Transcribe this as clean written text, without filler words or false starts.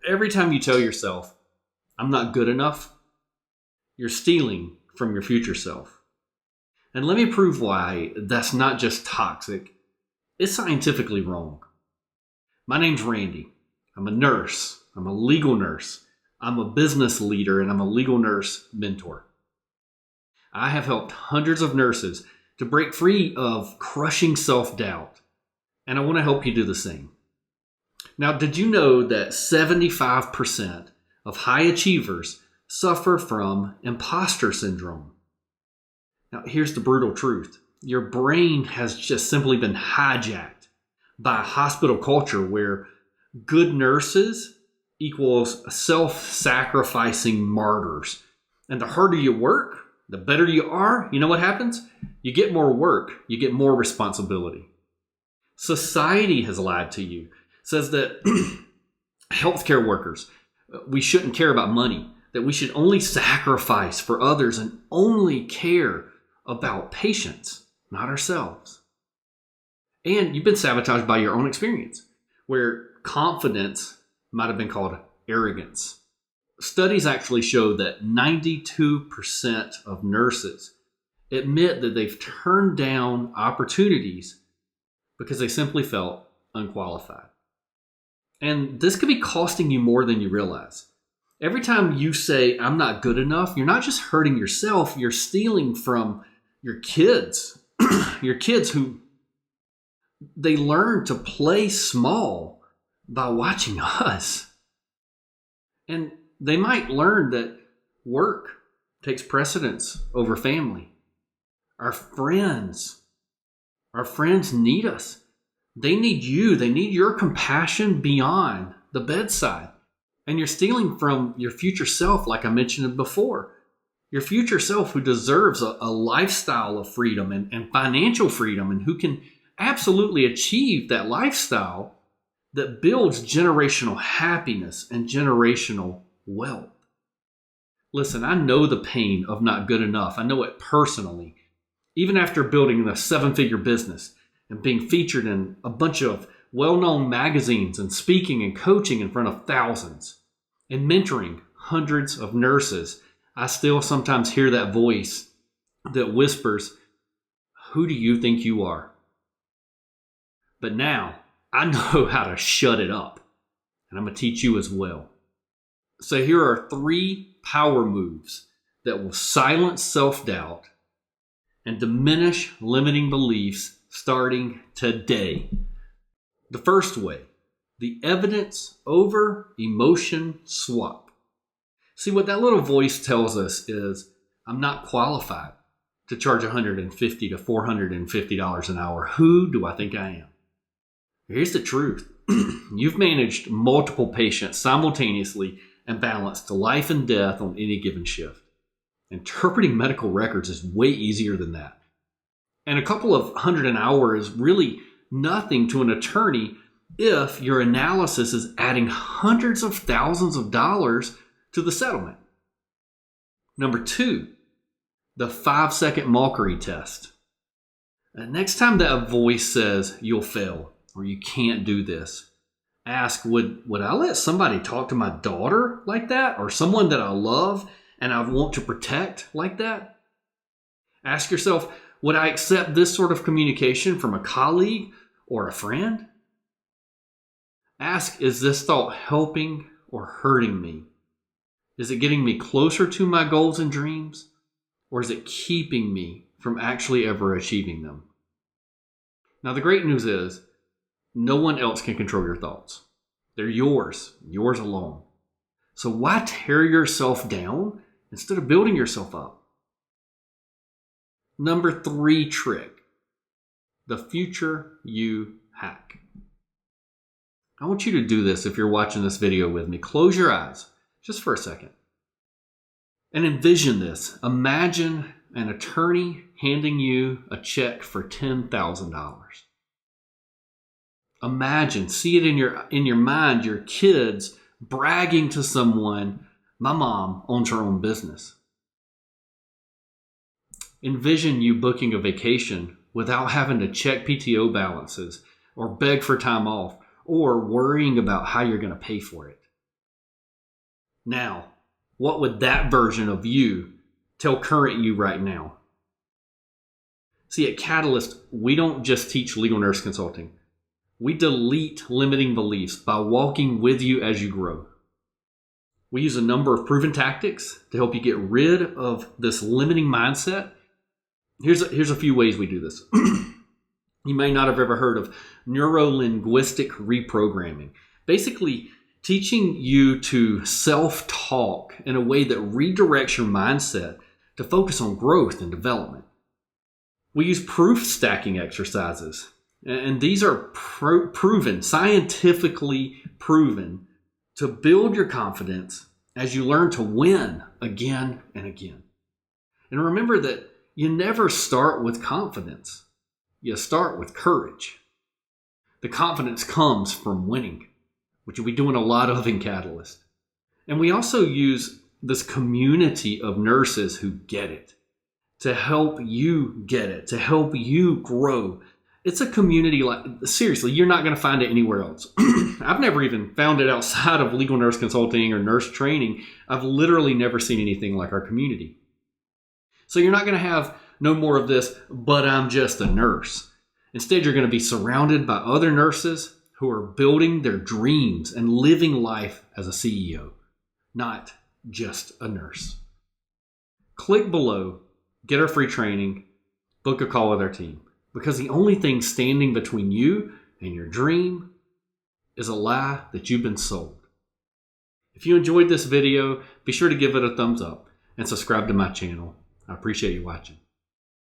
Every time you tell yourself, I'm not good enough, you're stealing from your future self. And let me prove why that's not just toxic, it's scientifically wrong. My name's Randy. I'm a nurse. I'm a legal nurse. I'm a business leader, and I'm a legal nurse mentor. I have helped hundreds of nurses to break free of crushing self-doubt, and I want to help you do the same. Now, did you know that 75% of high achievers suffer from imposter syndrome? Now, here's the brutal truth. Your brain has just simply been hijacked by a hospital culture where good nurses equals self-sacrificing martyrs. And the harder you work, the better you are. You know what happens? You get more work. You get more responsibility. Society has lied to you. Says that healthcare workers, we shouldn't care about money, that we should only sacrifice for others and only care about patients, not ourselves. And you've been sabotaged by your own experience, where confidence might have been called arrogance. Studies actually show that 92% of nurses admit that they've turned down opportunities because they simply felt unqualified. And this could be costing you more than you realize. Every time you say, I'm not good enough, you're not just hurting yourself, you're stealing from your kids. Your kids who, they learn to play small by watching us. And they might learn that work takes precedence over family. Our friends need us. They need you. They need your compassion beyond the bedside. And you're stealing from your future self, like I mentioned before. Your future self who deserves a lifestyle of freedom and financial freedom, and who can absolutely achieve that lifestyle that builds generational happiness and generational wealth. Listen, I know the pain of not good enough. I know it personally. Even after building a 7-figure business and being featured in a bunch of well-known magazines and speaking and coaching in front of thousands and mentoring hundreds of nurses, I still sometimes hear that voice that whispers, who do you think you are? But now I know how to shut it up, and I'm going to teach you as well. So here are 3 power moves that will silence self-doubt and diminish limiting beliefs starting today. The first way, the evidence over emotion swap. See, what that little voice tells us is, I'm not qualified to charge $150 to $450 an hour. Who do I think I am? Here's the truth. You've managed multiple patients simultaneously and balanced life and death on any given shift. Interpreting medical records is way easier than that. And a couple of hundred an hour is really nothing to an attorney if your analysis is adding hundreds of thousands of dollars to the settlement. Number 2, the 5-second mockery test. Next time that voice says you'll fail or you can't do this, ask, would I let somebody talk to my daughter like that, or someone that I love and I want to protect like that? Ask yourself, would I accept this sort of communication from a colleague or a friend? Ask, is this thought helping or hurting me? Is it getting me closer to my goals and dreams, or is it keeping me from actually ever achieving them? Now, the great news is no one else can control your thoughts. They're yours alone. So why tear yourself down instead of building yourself up? Number 3 trick, the future you hack. I want you to do this if you're watching this video with me. Close your eyes just for a second and envision this. Imagine an attorney handing you a check for $10,000. Imagine, see it in your mind, your kids bragging to someone, my mom owns her own business. Envision you booking a vacation without having to check PTO balances or beg for time off or worrying about how you're going to pay for it. Now, what would that version of you tell current you right now? See, at Catalyst, we don't just teach legal nurse consulting. We delete limiting beliefs by walking with you as you grow. We use a number of proven tactics to help you get rid of this limiting mindset. Here's a few ways we do this. You may not have ever heard of neuro-linguistic reprogramming. Basically, teaching you to self-talk in a way that redirects your mindset to focus on growth and development. We use proof stacking exercises, and these are proven, scientifically proven, to build your confidence as you learn to win again and again. And remember that you never start with confidence. You start with courage. The confidence comes from winning, which we'll be doing a lot of in Catalyst. And we also use this community of nurses who get it to help you get it, to help you grow. It's a community like, seriously, you're not going to find it anywhere else. I've never even found it outside of legal nurse consulting or nurse training. I've literally never seen anything like our community. So you're not going to have no more of this, but I'm just a nurse. Instead, you're going to be surrounded by other nurses who are building their dreams and living life as a CEO, not just a nurse. Click below, get our free training, book a call with our team. Because the only thing standing between you and your dream is a lie that you've been sold. If you enjoyed this video, be sure to give it a thumbs up and subscribe to my channel. I appreciate you watching.